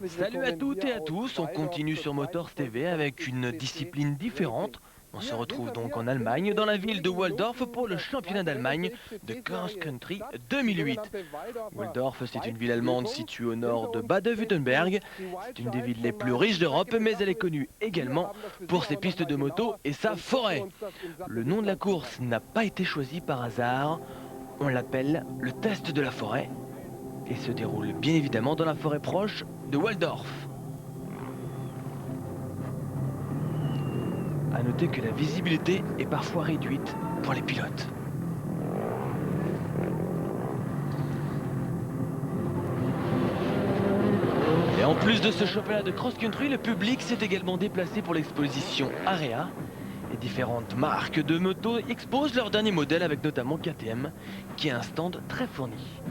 Salut à toutes et à tous, on continue sur Motors TV avec une discipline différente. On se retrouve donc en Allemagne, dans la ville de Walldorf pour le championnat d'Allemagne de Cross Country 2008. Walldorf, c'est une ville allemande située au nord de Bade-Württemberg. C'est une des villes les plus riches d'Europe, mais elle est connue également pour ses pistes de moto et sa forêt. Le nom de la course n'a pas été choisi par hasard. On l'appelle le test de la forêt et se déroule bien évidemment dans la forêt proche de Walldorf. A noter que la visibilité est parfois réduite pour les pilotes. Et en plus de ce championnat de cross-country, le public s'est également déplacé pour l'exposition Area. Les différentes marques de motos exposent leurs derniers modèles avec notamment KTM, qui a un stand très fourni.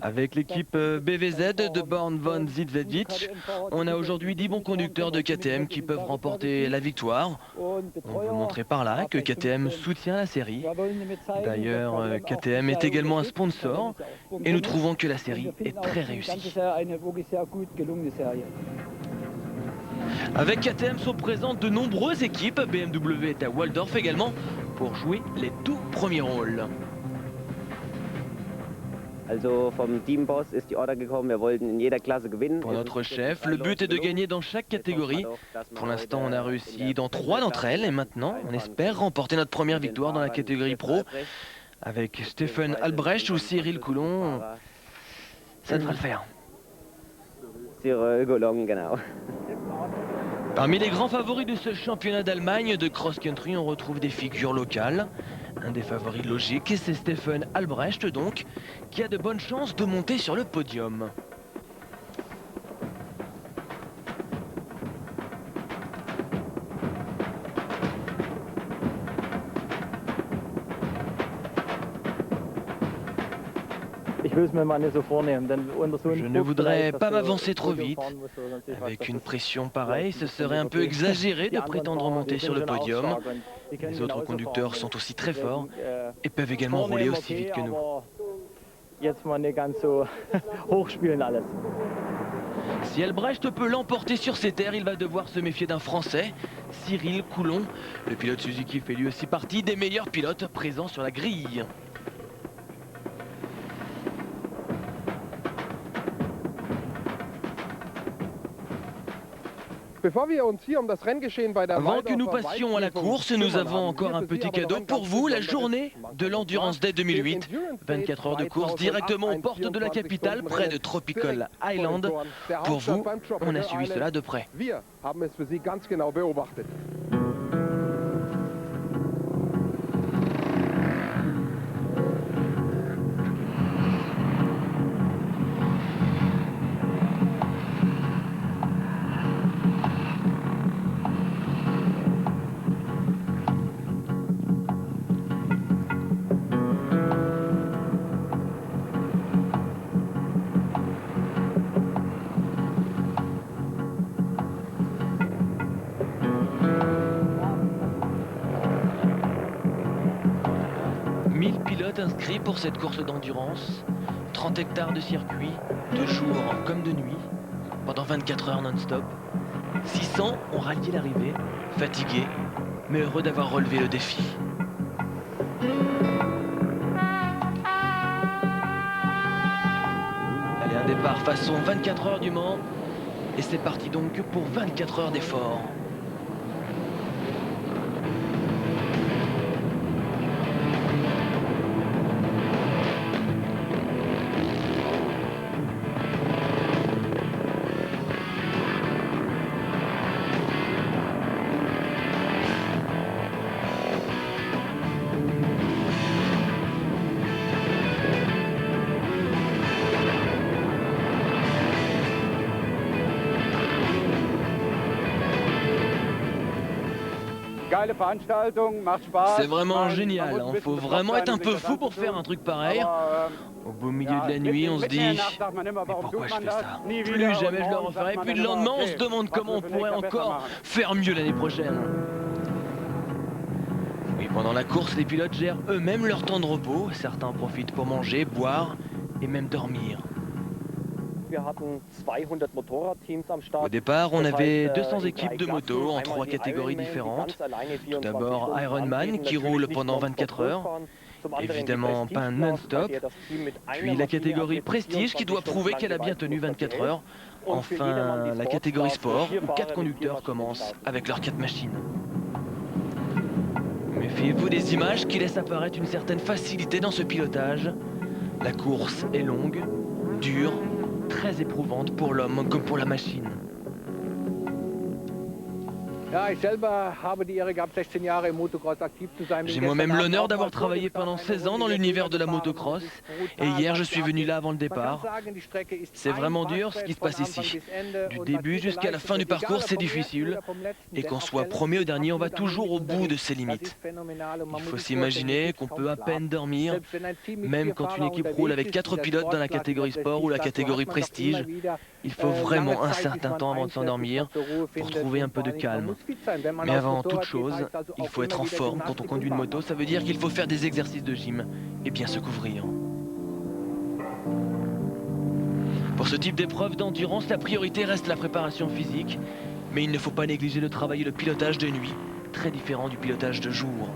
Avec l'équipe BVZ de Born von Zitzewitsch, on a aujourd'hui 10 bons conducteurs de KTM qui peuvent remporter la victoire. On veut montrer par là que KTM soutient la série. D'ailleurs, KTM est également un sponsor et nous trouvons que la série est très réussie. Avec KTM sont présentes de nombreuses équipes. BMW est à Walldorf également pour jouer les tout premiers rôles. Pour notre chef, le but est de gagner dans chaque catégorie. Pour l'instant, on a réussi dans 3 d'entre elles et maintenant, on espère remporter notre première victoire dans la catégorie pro. Avec Stefan Albrecht ou Cyril Coulon, ça devrait le faire. Parmi les grands favoris de ce championnat d'Allemagne de cross-country, on retrouve des figures locales. Un des favoris logiques, c'est Stefan Albrecht donc, qui a de bonnes chances de monter sur le podium. Je ne voudrais pas m'avancer trop vite. Avec une pression pareille, ce serait un peu exagéré de prétendre monter sur le podium. Les autres conducteurs sont aussi très forts et peuvent également rouler aussi vite que nous. Si Albrecht peut l'emporter sur ses terres, il va devoir se méfier d'un Français, Cyril Coulon. Le pilote Suzuki fait lui aussi partie des meilleurs pilotes présents sur la grille. Avant que nous passions à la course, nous avons encore un petit cadeau pour vous, la journée de l'Endurance Day 2008. 24 heures de course directement aux portes de la capitale, près de Tropical Island. Pour vous, on a suivi cela de près. 1000 pilotes inscrits pour cette course d'endurance, 30 hectares de circuit, de jour comme de nuit, pendant 24 heures non-stop. 600 ont rallié l'arrivée, fatigués, mais heureux d'avoir relevé le défi. Allez, un départ façon 24 heures du Mans, et c'est parti donc pour 24 heures d'effort. C'est vraiment génial, il faut vraiment être un peu fou pour faire un truc pareil. Au beau milieu de la nuit, on se dit, mais pourquoi je fais ça? Plus jamais je le referai, puis le lendemain, on se demande comment on pourrait encore faire mieux l'année prochaine. Oui, Pendant la course, les pilotes gèrent eux-mêmes leur temps de repos. Certains en profitent pour manger, boire et même dormir. Au départ, on avait 200 équipes de motos en 3 catégories différentes. Tout d'abord Ironman qui roule pendant 24 heures, évidemment pas non-stop. Puis la catégorie Prestige qui doit prouver qu'elle a bien tenu 24 heures. Enfin, la catégorie Sport où 4 conducteurs commencent avec leurs 4 machines. Méfiez-vous des images qui laissent apparaître une certaine facilité dans ce pilotage. La course est longue, dure, très éprouvante pour l'homme comme pour la machine. J'ai moi-même l'honneur d'avoir travaillé pendant 16 ans dans l'univers de la motocross et hier je suis venu là avant le départ. C'est vraiment dur ce qui se passe ici. Du début jusqu'à la fin du parcours c'est difficile et qu'on soit premier ou dernier on va toujours au bout de ses limites. Il faut s'imaginer qu'on peut à peine dormir, même quand une équipe roule avec 4 pilotes dans la catégorie sport ou la catégorie prestige. Il faut vraiment un certain temps avant de s'endormir pour trouver un peu de calme. Mais avant toute chose, il faut être en forme quand on conduit une moto. Ça veut dire qu'il faut faire des exercices de gym et bien se couvrir. Pour ce type d'épreuve d'endurance, la priorité reste la préparation physique. Mais il ne faut pas négliger le travail et le pilotage de nuit, très différent du pilotage de jour.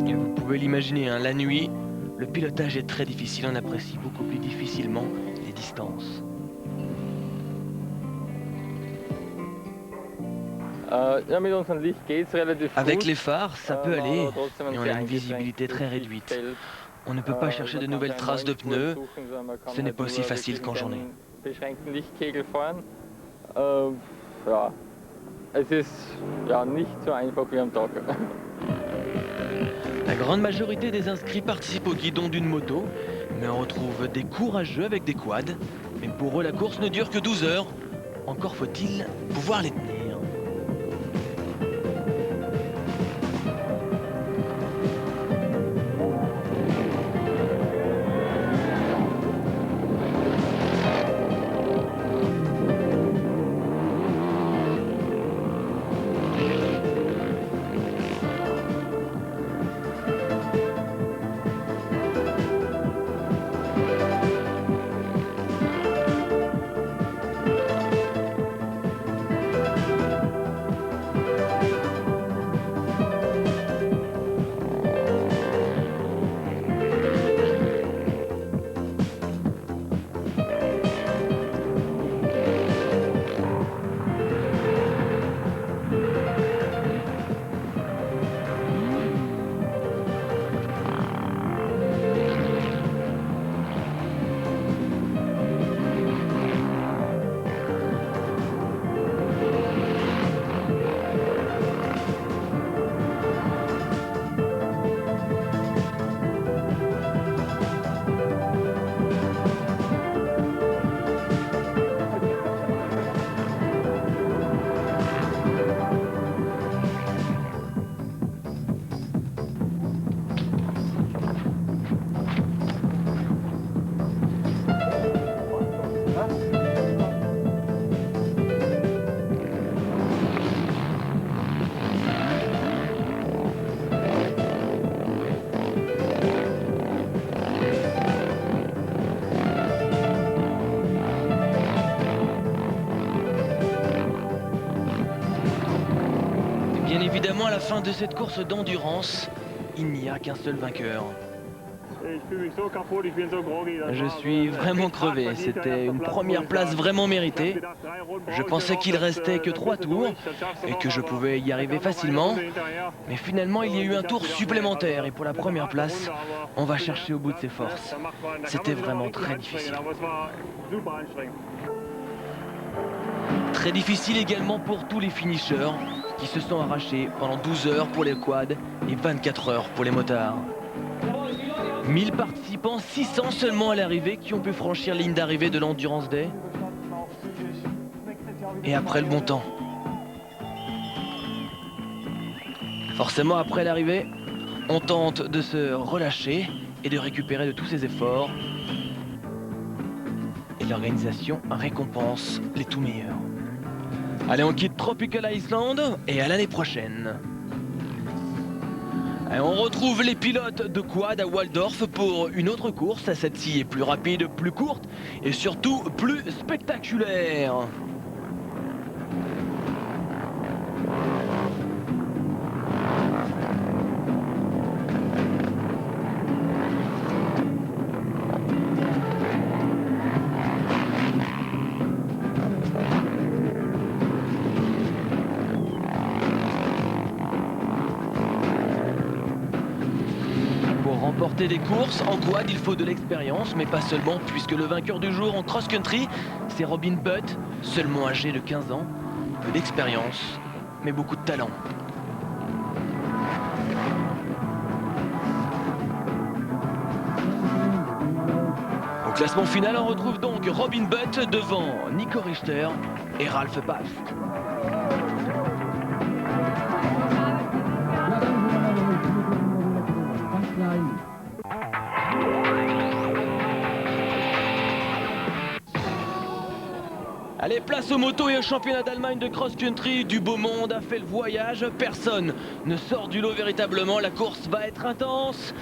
Vous pouvez l'imaginer, hein, la nuit, le pilotage est très difficile, on apprécie beaucoup plus difficilement les distances. Avec les phares, ça peut aller, mais on a une visibilité très réduite. On ne peut pas chercher de nouvelles traces de pneus, ce n'est pas aussi facile qu'en journée. La grande majorité des inscrits participent au guidon d'une moto, mais on retrouve des courageux avec des quads. Mais pour eux, la course ne dure que 12 heures. Encore faut-il pouvoir les tenir. Bien évidemment, à la fin de cette course d'endurance, il n'y a qu'un seul vainqueur. Je suis vraiment crevé, c'était une première place vraiment méritée. Je pensais qu'il restait que 3 tours et que je pouvais y arriver facilement. Mais finalement, il y a eu un tour supplémentaire et pour la première place, on va chercher au bout de ses forces. C'était vraiment très difficile. Très difficile également pour tous les finishers qui se sont arrachés pendant 12 heures pour les quads et 24 heures pour les motards. 1000 participants, 600 seulement à l'arrivée qui ont pu franchir la ligne d'arrivée de l'Endurance Day. Et après le bon temps. Forcément, après l'arrivée, on tente de se relâcher et de récupérer de tous ses efforts. Et l'organisation récompense les tout meilleurs. Allez, on quitte Tropical Island et à l'année prochaine. Et on retrouve les pilotes de quad à Walldorf pour une autre course. Celle-ci est plus rapide, plus courte et surtout plus spectaculaire. Remporter des courses en quad, il faut de l'expérience, mais pas seulement, puisque le vainqueur du jour en cross-country, c'est Robin Butt, seulement âgé de 15 ans. Peu d'expérience, mais beaucoup de talent. Au classement final, on retrouve donc Robin Butt devant Nico Richter et Ralph Bast. Allez, place aux motos et au championnat d'Allemagne de cross-country. Du beau monde a fait le voyage. Personne ne sort du lot véritablement. La course va être intense.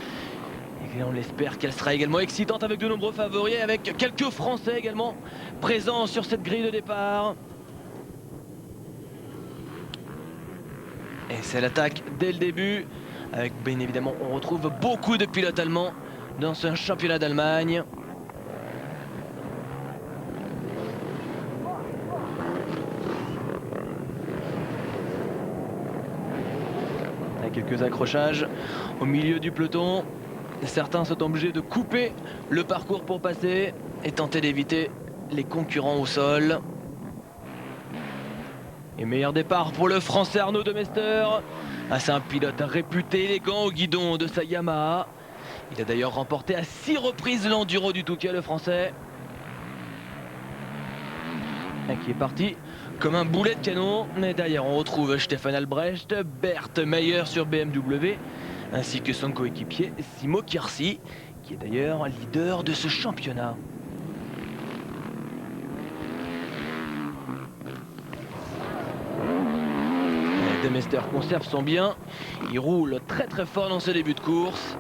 Et on l'espère qu'elle sera également excitante avec de nombreux favoris, avec quelques Français également présents sur cette grille de départ. Et c'est l'attaque dès le début. Avec bien évidemment, on retrouve beaucoup de pilotes allemands dans ce championnat d'Allemagne. Quelques accrochages au milieu du peloton. Certains sont obligés de couper le parcours pour passer et tenter d'éviter les concurrents au sol. Et meilleur départ pour le Français Arnaud Demester. C'est un pilote réputé élégant au guidon de sa Yamaha. Il a d'ailleurs remporté à 6 reprises l'enduro du Touquet, le Français. Et qui est parti comme un boulet de canon. Mais derrière, on retrouve Stefan Albrecht, Bert Meyer sur BMW, ainsi que son coéquipier Simo Kiersi, qui est d'ailleurs leader de ce championnat. Demester conserve son bien. Il roule très très fort dans ce début de course.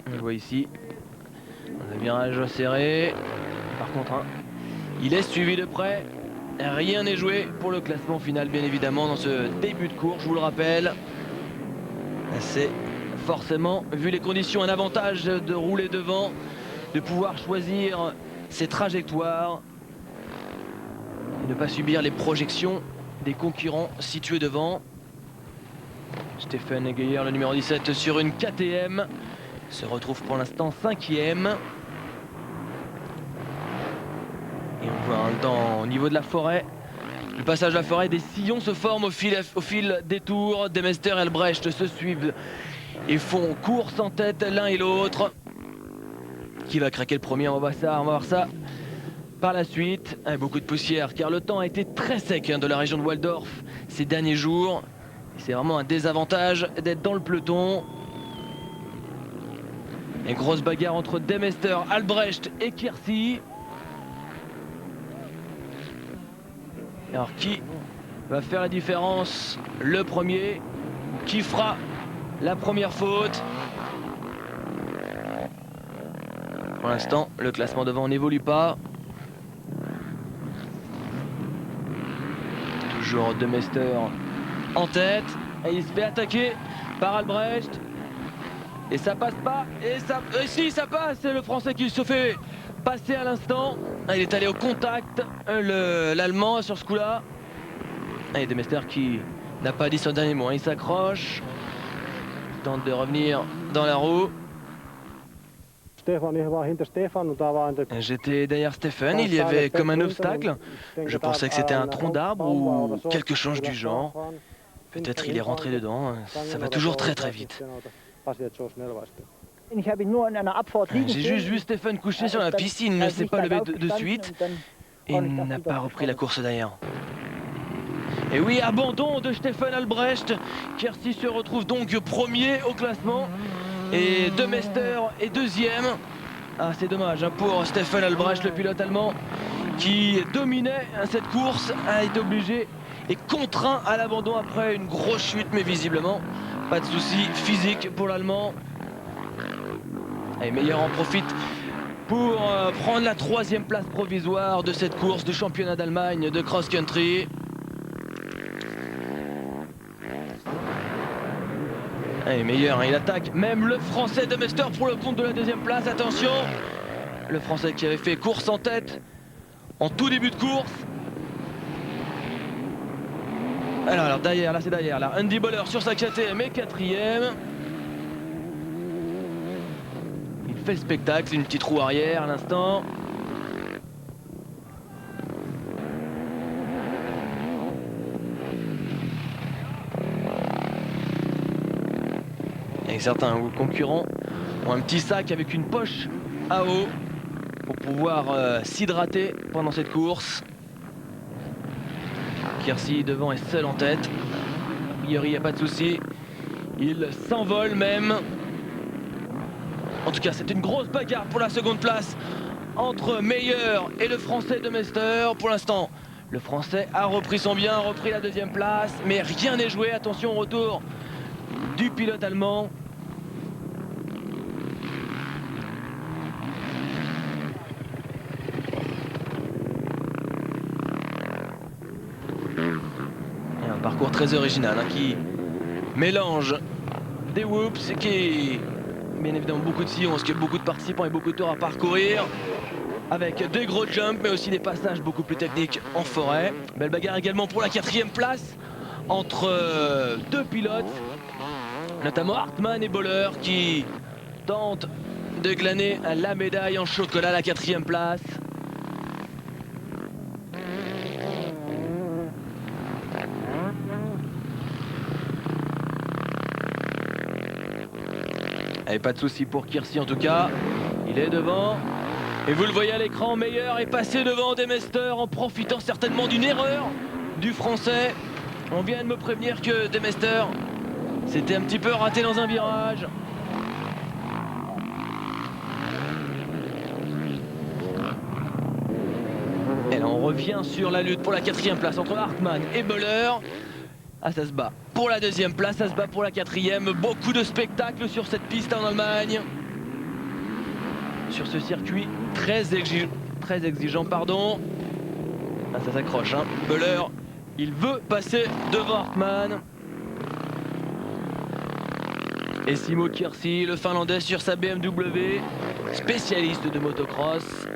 On le voit ici. Un virage serré. Par contre, il est suivi de près. Rien n'est joué pour le classement final, bien évidemment, dans ce début de course, je vous le rappelle. C'est forcément, vu les conditions, un avantage de rouler devant, de pouvoir choisir ses trajectoires et ne pas subir les projections des concurrents situés devant. Stefan Geyer, le numéro 17, sur une KTM, se retrouve pour l'instant 5e. Et on voit au niveau de la forêt, le passage de la forêt, des sillons se forment au fil des tours. Demester et Albrecht se suivent et font course en tête l'un et l'autre. Qui va craquer le premier? On va voir ça par la suite. Beaucoup de poussière car le temps a été très sec de la région de Walldorf ces derniers jours. C'est vraiment un désavantage d'être dans le peloton. Une grosse bagarre entre Demester, Albrecht et Kiersi. Alors qui va faire la différence? Le premier. Qui fera la première faute? Pour l'instant, le classement devant n'évolue pas. Toujours Demester en tête. Et il se fait attaquer par Albrecht. Et ça passe pas. Et si, ça passe. C'est le Français qui se fait passer à l'instant. Il est allé au contact, l'Allemand sur ce coup-là. Et De Meester qui n'a pas dit son dernier mot. Il s'accroche. Tente de revenir dans la roue. J'étais derrière Stefan, il y avait comme un obstacle. Je pensais que c'était un tronc d'arbre ou quelque chose du genre. Peut-être il est rentré dedans, ça va toujours très très vite. J'ai juste vu Stefan couché sur la piste, il ne s'est pas levé de suite. Et il n'a pas repris la course d'ailleurs. Et oui, abandon de Stefan Albrecht. Kiersey se retrouve donc premier au classement. Et De Meester est deuxième. Ah, c'est dommage pour Stefan Albrecht, le pilote allemand qui dominait cette course, a été obligé et contraint à l'abandon après une grosse chute, mais visiblement pas de souci physique pour l'Allemand. Et Meyer en profite pour prendre la 3e place provisoire de cette course de championnat d'Allemagne de cross-country. Et Meyer, il attaque même le Français De Meester pour le compte de la 2e place. Attention, le Français qui avait fait course en tête en tout début de course. Alors derrière, là c'est derrière, là Andy Böhler sur sa KTM est 4e. Il fait le spectacle, c'est une petite roue arrière à l'instant. Et certains concurrents ont un petit sac avec une poche à eau pour pouvoir s'hydrater pendant cette course. Kiersey devant est seul en tête. A priori, il n'y a pas de souci. Il s'envole même. En tout cas, c'est une grosse bagarre pour la 2e place entre Meyer et le Français De Meester. Pour l'instant, le Français a repris son bien, a repris la 2e place, mais rien n'est joué. Attention au retour du pilote allemand. Et un parcours très original qui mélange des whoops et qui bien évidemment beaucoup de sillons, parce qu'il y a beaucoup de participants et beaucoup de tours à parcourir, avec des gros jumps mais aussi des passages beaucoup plus techniques en forêt. Belle bagarre également pour la 4e place entre 2 pilotes, notamment Hartmann et Böhler, qui tentent de glaner la médaille en chocolat, la 4e place. Et pas de souci pour Kiersey en tout cas, il est devant. Et vous le voyez à l'écran, Meyer est passé devant De Meester en profitant certainement d'une erreur du Français. On vient de me prévenir que De Meester s'était un petit peu raté dans un virage. Et là on revient sur la lutte pour la 4e place entre Hartmann et Böhler. Ah, ça se bat pour la 2e place, ça se bat pour la 4e. Beaucoup de spectacles sur cette piste en Allemagne. Sur ce circuit très exigeant, pardon. Ah, ça s'accroche, Böhler, il veut passer devant Hartmann. Et Simo Kiersey, le Finlandais sur sa BMW, spécialiste de motocross,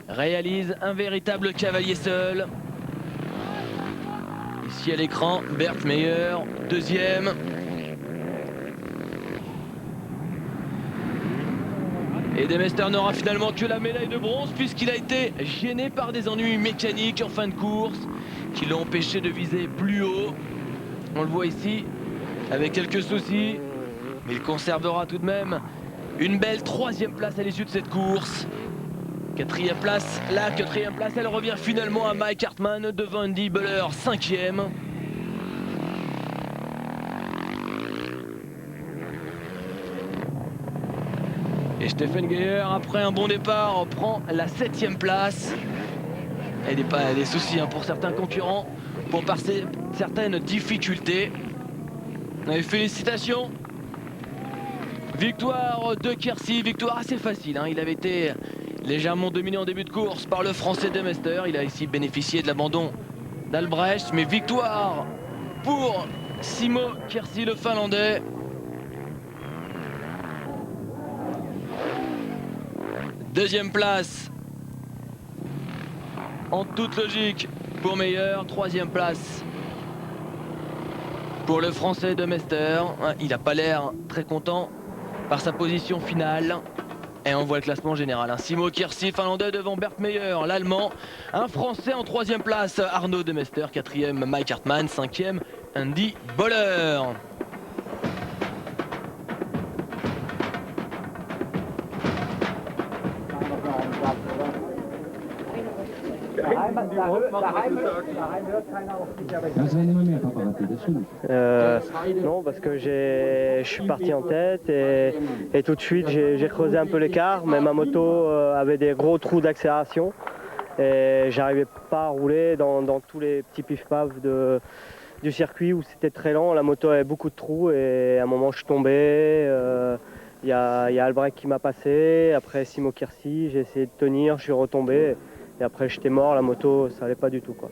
réalise un véritable cavalier seul. Ici à l'écran, Bert Meyer, 2e. Et De Meester n'aura finalement que la médaille de bronze puisqu'il a été gêné par des ennuis mécaniques en fin de course qui l'ont empêché de viser plus haut. On le voit ici avec quelques soucis, mais il conservera tout de même une belle 3e place à l'issue de cette course. 4e place, la 4e place, elle revient finalement à Mike Hartmann devant Andy Böhler, 5e. Et Stefan Geyer, après un bon départ, prend la 7e place. Il n'y a pas des soucis pour certains concurrents, pour passer certaines difficultés. Et félicitations. Victoire de Kiersey, victoire assez facile. Il avait été légèrement dominé en début de course par le Français De Meester. Il a ici bénéficié de l'abandon d'Albrecht, mais victoire pour Simo Kiersey, le Finlandais. Deuxième place, en toute logique, pour Meyer. Troisième place pour le Français de Mester. Il n'a pas l'air très content par sa position finale. Et on voit le classement général. Simo Kirsi, finlandais, devant Bert Meyer, l'allemand. Un Français en troisième place, Arnaud de Mester. Quatrième, Mike Hartmann. Cinquième, Andy Boller. Non, parce que je suis parti en tête et tout de suite j'ai creusé un peu l'écart, mais ma moto avait des gros trous d'accélération et j'arrivais pas à rouler dans tous les petits pif-paf du circuit où c'était très lent. La moto avait beaucoup de trous et à un moment je suis tombé. Il y a Albrecht qui m'a passé, après Simo Kirsi, j'ai essayé de tenir, je suis retombé. Et après j'étais mort, la moto, ça allait pas du tout, quoi.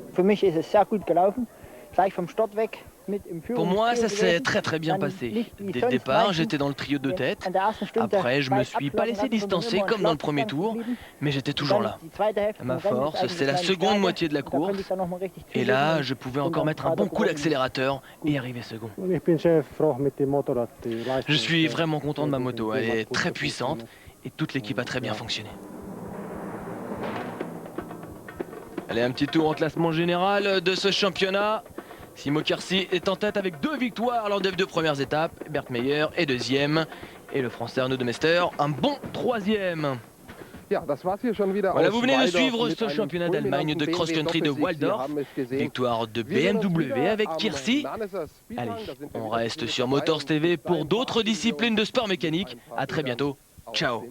Pour moi, ça s'est très bien passé. Dès le départ, j'étais dans le trio de tête. Après, je me suis pas laissé distancer comme dans le premier tour, mais j'étais toujours là. Ma force, c'est la seconde moitié de la course. Et là, je pouvais encore mettre un bon coup d'accélérateur et arriver second. Je suis vraiment content de ma moto. Elle est très puissante et toute l'équipe a très bien fonctionné. Allez, un petit tour en classement général de ce championnat. Simo Kirsi est en tête avec 2 victoires lors des 2 premières étapes. Bert Meyer est deuxième. Et le Français Arnaud de Mester, un bon troisième. Voilà, vous venez de suivre ce championnat d'Allemagne de cross-country de Walldorf. Victoire de BMW avec Kirsi. Allez, on reste sur Motors TV pour d'autres disciplines de sport mécanique. À très bientôt. Ciao.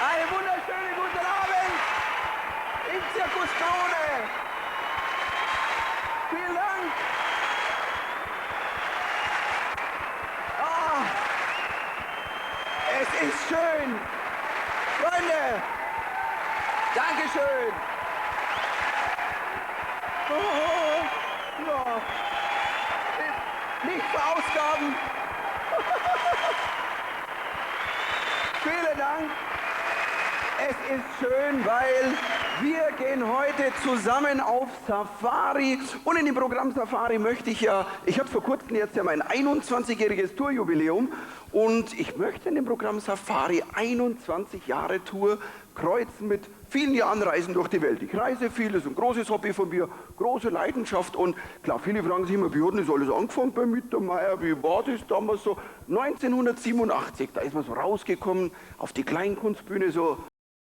Einen wunderschönen guten Abend im Zirkus Krone. Vielen Dank. Ah, es ist schön. Freunde, Dankeschön. Oh, ja. Nicht verausgaben. Vielen Dank. Es ist schön, weil wir gehen heute zusammen auf Safari. Und in dem Programm Safari möchte ich habe vor kurzem jetzt ja mein 21-jähriges Tourjubiläum. Und ich möchte in dem Programm Safari 21 Jahre Tour kreuzen mit vielen Jahren Reisen durch die Welt. Ich reise viel, das ist ein großes Hobby von mir, große Leidenschaft. Und klar, viele fragen sich immer, wie hat das alles angefangen bei Mittermeier, wie war das damals so? 1987, da ist man so rausgekommen auf die Kleinkunstbühne, so